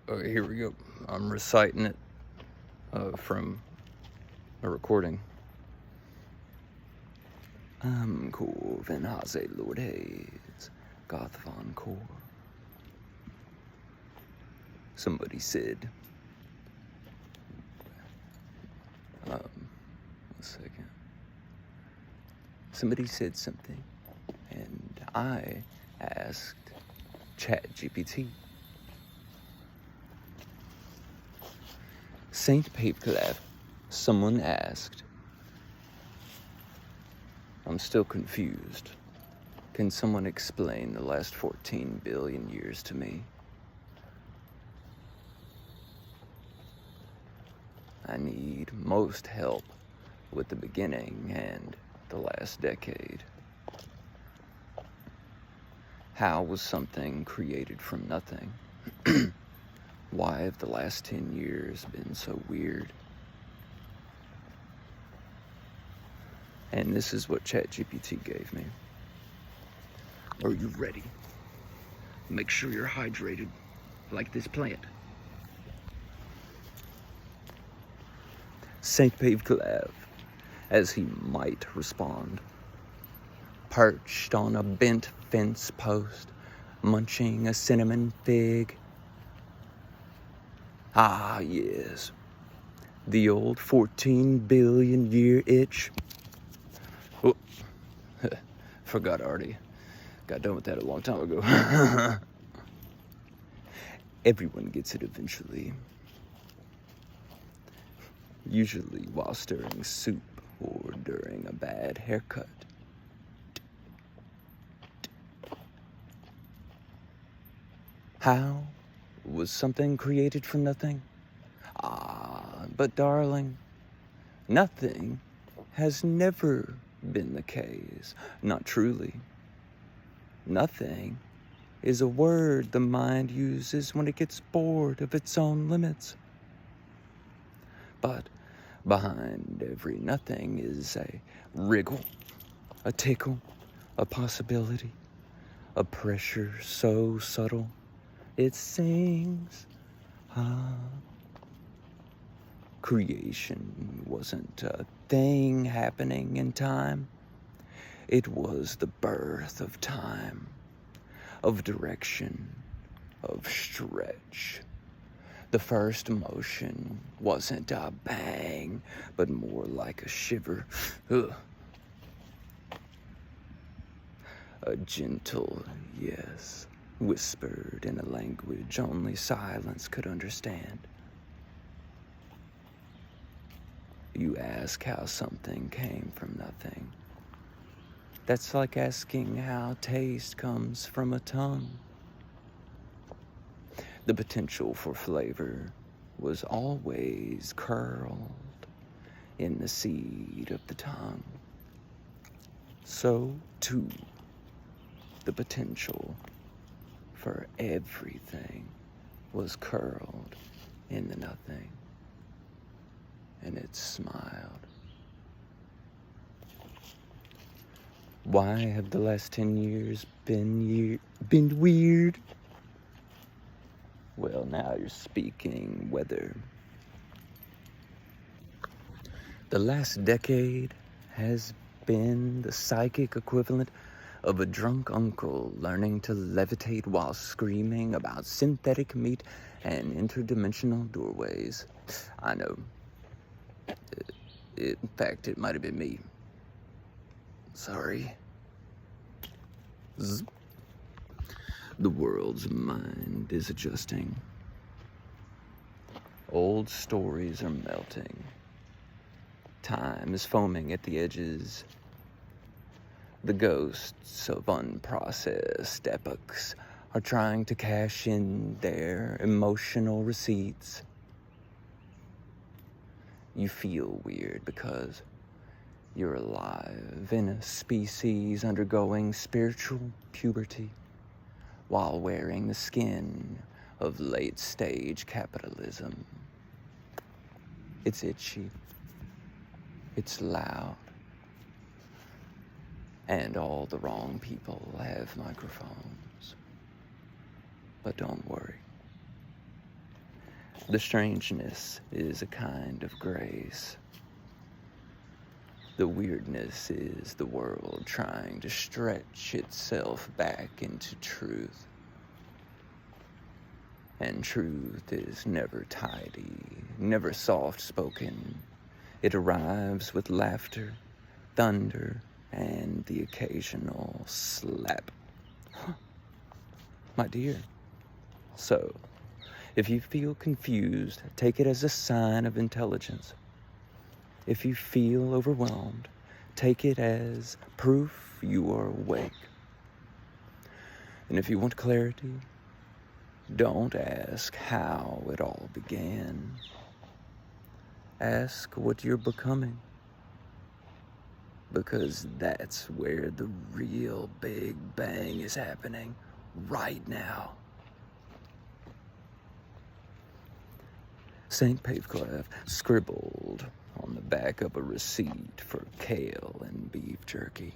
Okay, here we go. I'm reciting it from a recording. I'm Corvin Haze Lord Hayes, Goth Von Cor. Somebody said, one second. Somebody said something, and I asked ChatGPT. Saint Papeclef, someone asked, I'm still confused. Can someone explain the last 14 billion years to me? I need most help with the beginning and the last decade. How was something created from nothing? Why have the last 10 years been so weird? And this is what ChatGPT gave me. Are you ready? Make sure you're hydrated, like this plant. Saint Papeclef, as he might respond, perched on a bent fence post, munching a cinnamon fig. Ah, yes, the old 14 billion year itch. Oh, forgot already. Got done with that a long time ago. Everyone gets it eventually. Usually while stirring soup or during a bad haircut. How was something created from nothing? Ah, but darling, nothing has never been the case. Not truly. Nothing is a word the mind uses when it gets bored of its own limits. But behind every nothing is a wriggle, a tickle, a possibility, a pressure so subtle it sings. Creation wasn't a thing happening in time. It was the birth of time, of direction, of stretch. The first motion wasn't a bang, but more like a shiver. Ugh. A gentle yes, whispered in a language only silence could understand. You ask how something came from nothing. That's like asking how taste comes from a tongue. The potential for flavor was always curled in the seed of the tongue. So, too, the potential for everything was curled in the nothing, and it smiled. Why have the last 10 years been weird? Well, now you're speaking weather. The last decade has been the psychic equivalent of a drunk uncle learning to levitate while screaming about synthetic meat and interdimensional doorways. I know. In fact, it might have been me. Sorry. Zzz. The world's mind is adjusting. Old stories are melting. Time is foaming at the edges. The ghosts of unprocessed epochs are trying to cash in their emotional receipts. You feel weird because you're alive in a species undergoing spiritual puberty while wearing the skin of late-stage capitalism. It's itchy. It's loud. And all the wrong people have microphones. But don't worry. The strangeness is a kind of grace. The weirdness is the world trying to stretch itself back into truth. And truth is never tidy, never soft-spoken. It arrives with laughter, thunder, and the occasional slap. My dear. So, if you feel confused, take it as a sign of intelligence. If you feel overwhelmed, take it as proof you are awake. And if you want clarity, don't ask how it all began. Ask what you're becoming. Because that's where the real Big Bang is happening right now. St. Paveclef scribbled on the back of a receipt for kale and beef jerky.